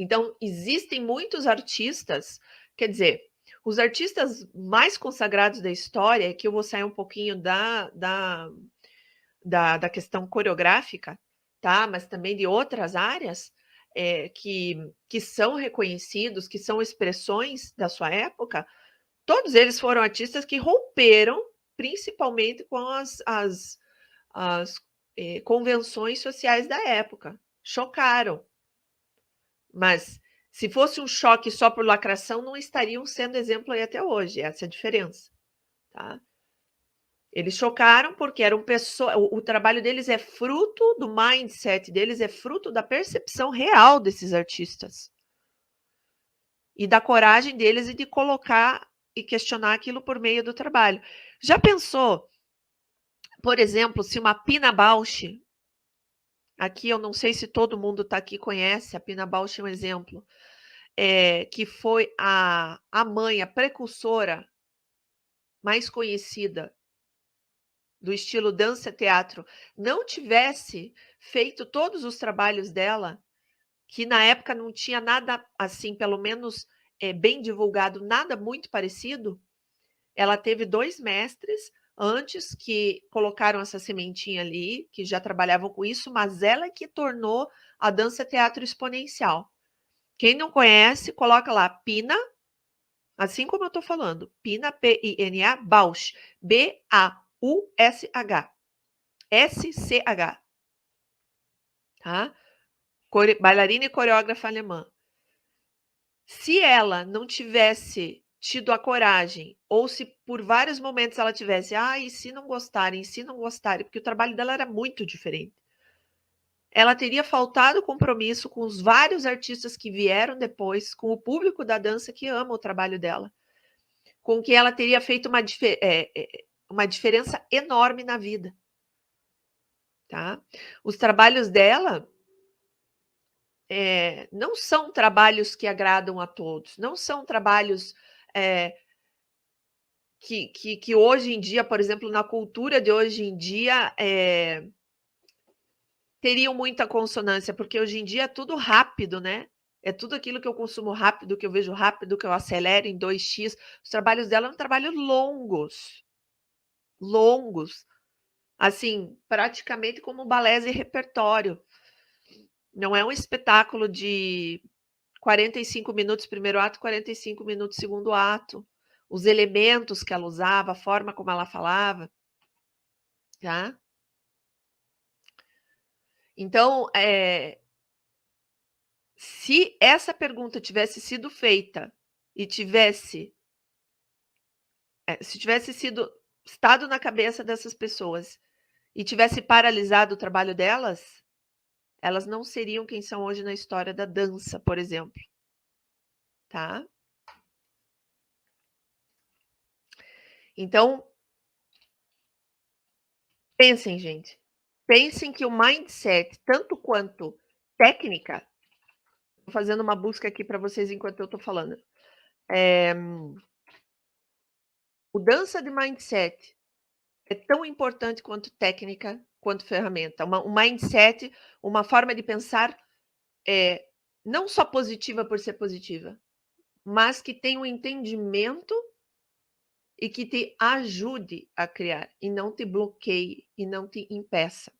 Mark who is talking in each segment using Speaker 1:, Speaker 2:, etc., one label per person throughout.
Speaker 1: Então, existem muitos artistas, quer dizer, os artistas mais consagrados da história, que eu vou sair um pouquinho da questão coreográfica, tá? Mas também de outras áreas que são reconhecidos, que são expressões da sua época, todos eles foram artistas que romperam principalmente com as convenções sociais da época. Chocaram. Mas se fosse um choque só por lacração, não estariam sendo exemplo aí até hoje. Essa é a diferença. Tá? Eles chocaram porque eram pessoas. O trabalho deles é fruto do mindset deles, é fruto da percepção real desses artistas. E da coragem deles e de colocar e questionar aquilo por meio do trabalho. Já pensou, por exemplo, se uma Pina Bausch, aqui eu não sei se todo mundo está aqui conhece, a Pina Bausch é um exemplo, que foi a mãe, a precursora mais conhecida do estilo dança-teatro, não tivesse feito todos os trabalhos dela, que na época não tinha nada assim, pelo menos bem divulgado, nada muito parecido, ela teve 2 mestres antes que colocaram essa sementinha ali, que já trabalhavam com isso, mas ela que tornou a dança-teatro exponencial. Quem não conhece, coloca lá Pina, assim como eu estou falando, Pina, P-I-N-A, Bausch, B-A-U-S-H, S-C-H, tá? Bailarina e coreógrafa alemã. Se ela não tivesse tido a coragem, ou se por vários momentos ela tivesse, e se não gostarem, porque o trabalho dela era muito diferente. Ela teria faltado compromisso com os vários artistas que vieram depois, com o público da dança que ama o trabalho dela, com que ela teria feito uma diferença enorme na vida. Tá? Os trabalhos dela não são trabalhos que agradam a todos, não são trabalhos que hoje em dia, por exemplo, na cultura de hoje em dia, teriam muita consonância, porque hoje em dia é tudo rápido, né? É tudo aquilo que eu consumo rápido, que eu vejo rápido, que eu acelero em 2x. Os trabalhos dela são trabalhos longos. Longos. Assim, praticamente como balés e repertório. Não é um espetáculo de 45 minutos primeiro ato, 45 minutos segundo ato. Os elementos que ela usava, a forma como ela falava. Tá? Então, se essa pergunta tivesse sido feita e se tivesse estado na cabeça dessas pessoas e tivesse paralisado o trabalho delas, elas não seriam quem são hoje na história da dança, por exemplo. Tá? Então, pensem, gente. Pensem que o mindset, tanto quanto técnica, estou fazendo uma busca aqui para vocês enquanto eu estou falando. O dança de mindset é tão importante quanto técnica, quanto ferramenta. Um mindset, uma forma de pensar não só positiva por ser positiva, mas que tenha um entendimento e que te ajude a criar, e não te bloqueie, e não te impeça.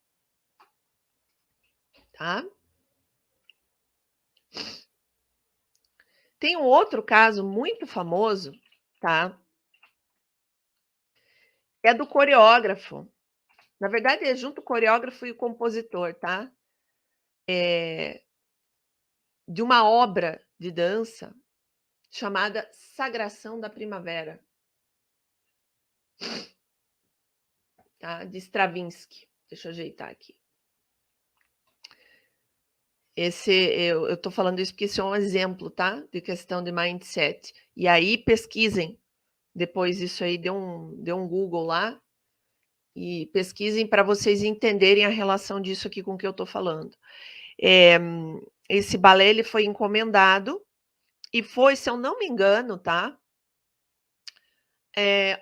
Speaker 1: Tá? Tem um outro caso muito famoso, tá? É do coreógrafo. Na verdade, é junto o coreógrafo e o compositor, tá? De uma obra de dança chamada Sagração da Primavera, tá? De Stravinsky. Deixa eu ajeitar aqui. Eu estou falando isso porque isso é um exemplo, tá? De questão de mindset. E aí pesquisem depois isso aí, dê um Google lá e pesquisem para vocês entenderem a relação disso aqui com o que eu estou falando. Esse balé ele foi encomendado e foi, se eu não me engano, tá?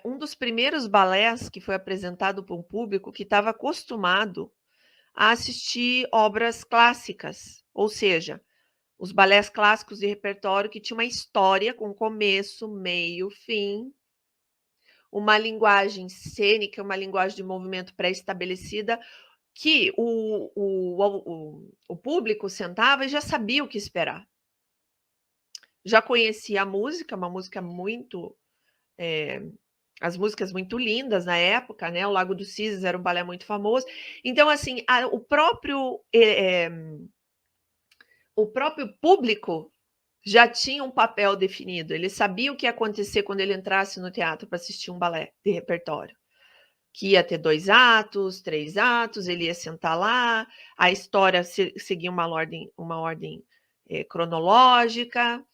Speaker 1: Um dos primeiros balés que foi apresentado para um público que estava acostumado a assistir obras clássicas, ou seja, Os balés clássicos de repertório que tinha uma história com começo, meio, fim, uma linguagem cênica, uma linguagem de movimento pré-estabelecida, que o público sentava e já sabia o que esperar. Já conhecia a música, uma música muito... as músicas muito lindas na época, né? O Lago dos Cisnes era um balé muito famoso. Então, assim, o próprio público já tinha um papel definido. Ele sabia o que ia acontecer quando ele entrasse no teatro para assistir um balé de repertório. Que ia ter 2 atos, 3 atos, ele ia sentar lá, a história seguia uma ordem cronológica,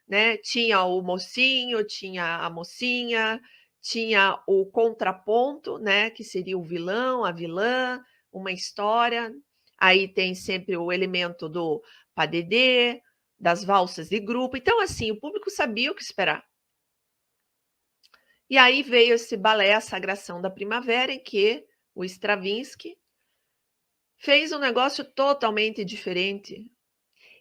Speaker 1: né? Tinha o mocinho, tinha a mocinha, tinha o contraponto, né? Que seria o vilão, a vilã, uma história. Aí tem sempre o elemento do padedê, das valsas de grupo. Então, assim, o público sabia o que esperar. E aí veio esse balé, A Sagração da Primavera, em que o Stravinsky fez um negócio totalmente diferente.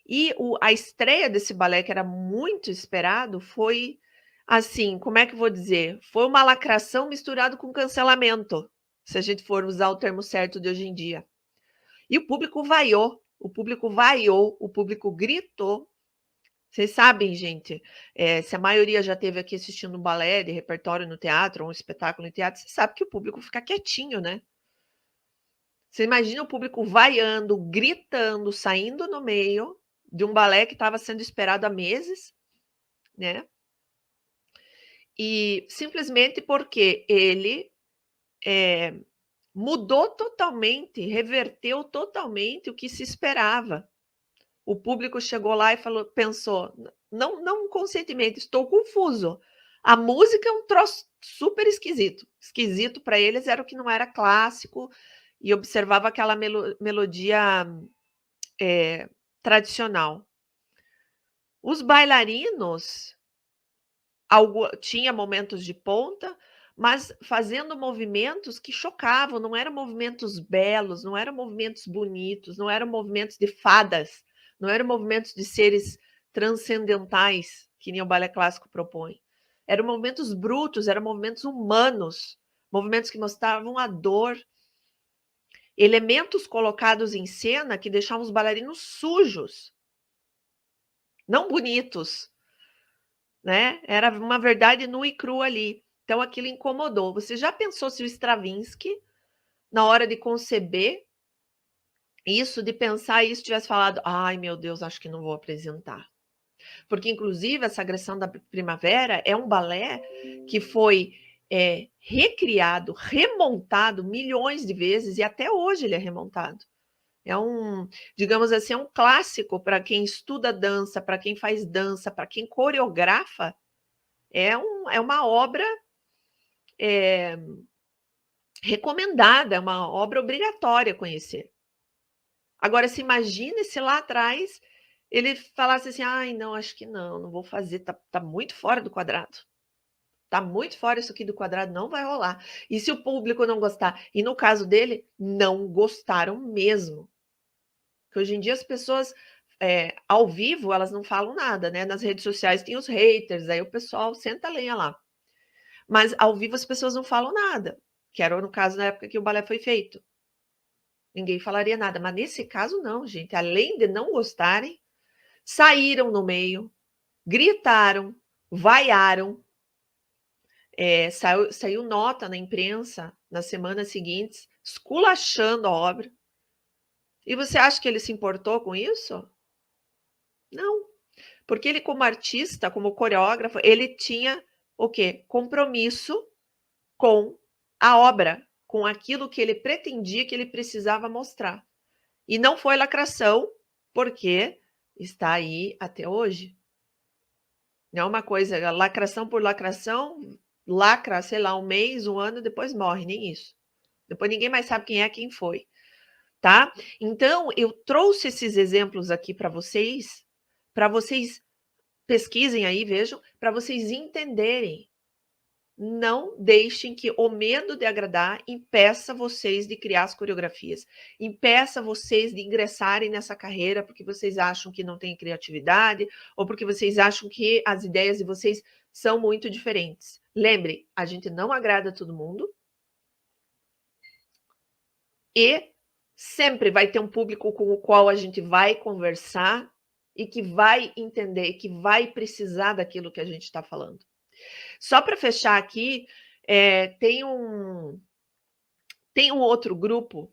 Speaker 1: E a estreia desse balé, que era muito esperado, foi assim, como é que eu vou dizer? Foi uma lacração misturado com cancelamento, se a gente for usar o termo certo de hoje em dia. E o público vaiou, o público gritou. Vocês sabem, gente, se a maioria já esteve aqui assistindo um balé de repertório no teatro, ou um espetáculo no teatro, você sabe que o público fica quietinho, né? Você imagina o público vaiando, gritando, saindo no meio de um balé que estava sendo esperado há meses, né? E simplesmente porque ele mudou totalmente, reverteu totalmente o que se esperava. O público chegou lá e pensou, não conscientemente, estou confuso. A música é um troço super esquisito. Esquisito para eles era o que não era clássico e observava aquela melodia tradicional. Os bailarinos tinha momentos de ponta, mas fazendo movimentos que chocavam, não eram movimentos belos, não eram movimentos bonitos, não eram movimentos de fadas, não eram movimentos de seres transcendentais, que nem o balé clássico propõe. Eram movimentos brutos, eram movimentos humanos, movimentos que mostravam a dor, elementos colocados em cena que deixavam os bailarinos sujos, não bonitos, né? Era uma verdade nua e crua ali. Então aquilo incomodou. Você já pensou se o Stravinsky, na hora de conceber isso, de pensar isso, tivesse falado: ai meu Deus, acho que não vou apresentar. Porque, inclusive, essa Sagração da Primavera é um balé que foi recriado, remontado milhões de vezes, e até hoje ele é remontado. É digamos assim, um clássico para quem estuda dança, para quem faz dança, para quem coreografa. É uma obra recomendada, é uma obra obrigatória conhecer. Agora, se imagine se lá atrás ele falasse assim, ai, não, acho que não vou fazer, tá muito fora do quadrado. Tá muito fora isso aqui do quadrado, não vai rolar. E se o público não gostar? E no caso dele, não gostaram mesmo. Porque hoje em dia as pessoas, ao vivo, elas não falam nada, né? Nas redes sociais tem os haters, aí o pessoal senta a lenha lá. Mas ao vivo as pessoas não falam nada, que era no caso na época que o balé foi feito. Ninguém falaria nada, mas nesse caso não, gente. Além de não gostarem, saíram no meio, gritaram, vaiaram, saiu nota na imprensa nas semanas seguintes, esculachando a obra. E você acha que ele se importou com isso? Não, porque ele como artista, como coreógrafo, ele tinha o quê? Compromisso com a obra, com aquilo que ele pretendia, que ele precisava mostrar. E não foi lacração, porque está aí até hoje. Não é uma coisa, lacração por lacração, lacra, sei lá, um mês, um ano, depois morre, nem isso. Depois ninguém mais sabe quem foi, tá? Então, eu trouxe esses exemplos aqui para vocês pesquisem aí, vejam, para vocês entenderem, Não deixem que o medo de agradar impeça vocês de criar as coreografias, impeça vocês de ingressarem nessa carreira porque vocês acham que não tem criatividade ou porque vocês acham que as ideias de vocês são muito diferentes. Lembre, a gente não agrada todo mundo e sempre vai ter um público com o qual a gente vai conversar e que vai entender, que vai precisar daquilo que a gente está falando. Só para fechar aqui, tem um outro grupo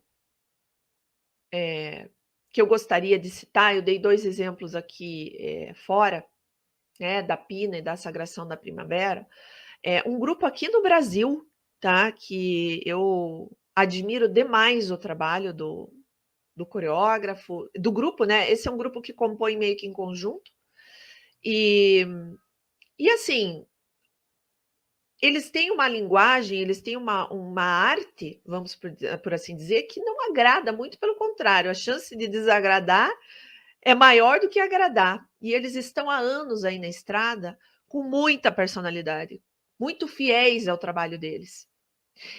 Speaker 1: que eu gostaria de citar. Eu dei 2 exemplos aqui fora, né, da Pina e da Sagração da Primavera. Um grupo aqui no Brasil, tá, que eu admiro demais o trabalho do coreógrafo, do grupo, né? Esse é um grupo que compõe meio que em conjunto. E assim, eles têm uma linguagem, eles têm uma arte, vamos por assim dizer, que não agrada, muito pelo contrário, a chance de desagradar é maior do que agradar. E eles estão há anos aí na estrada com muita personalidade, muito fiéis ao trabalho deles.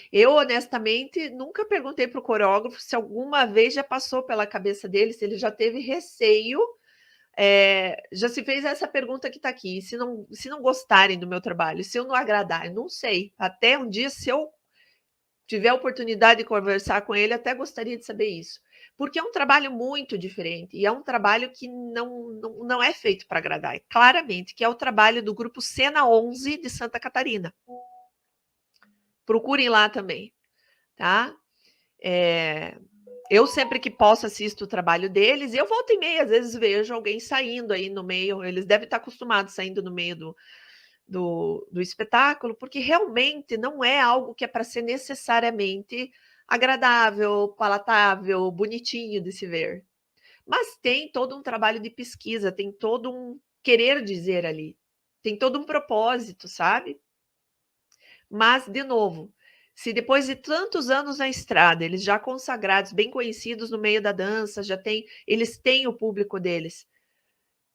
Speaker 1: Eu, honestamente, nunca perguntei para o coreógrafo se alguma vez já passou pela cabeça dele, se ele já teve receio. Já se fez essa pergunta que está aqui, se não gostarem do meu trabalho, se eu não agradar, eu não sei. Até um dia, se eu tiver a oportunidade de conversar com ele, até gostaria de saber isso. Porque é um trabalho muito diferente e é um trabalho que não é feito para agradar, claramente, que é o trabalho do grupo Cena 11 de Santa Catarina. Procurem lá também, tá? Eu sempre que posso assisto o trabalho deles e eu volto e meia, às vezes vejo alguém saindo aí no meio, eles devem estar acostumados saindo no meio do espetáculo, porque realmente não é algo que é para ser necessariamente agradável, palatável, bonitinho de se ver. Mas tem todo um trabalho de pesquisa, tem todo um querer dizer ali, tem todo um propósito, sabe? Mas, de novo, se depois de tantos anos na estrada, eles já consagrados, bem conhecidos no meio da dança, eles têm o público deles.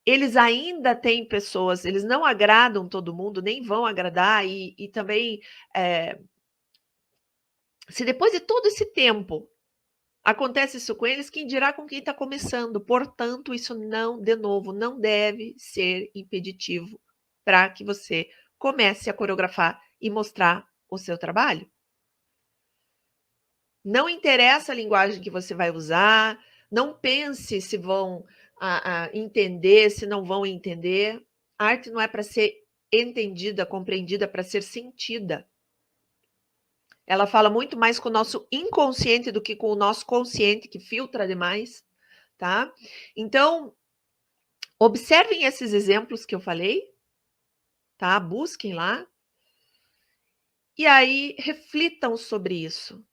Speaker 1: Eles ainda têm pessoas, eles não agradam todo mundo, nem vão agradar, e também, se depois de todo esse tempo acontece isso com eles, quem dirá com quem está começando? Portanto, isso não, de novo, não deve ser impeditivo para que você comece a coreografar e mostrar o seu trabalho. Não interessa a linguagem que você vai usar, não pense se vão entender, se não vão entender. A arte não é para ser entendida, compreendida, para ser sentida. Ela fala muito mais com o nosso inconsciente do que com o nosso consciente, que filtra demais, tá? Então, observem esses exemplos que eu falei, tá? Busquem lá. E aí, reflitam sobre isso.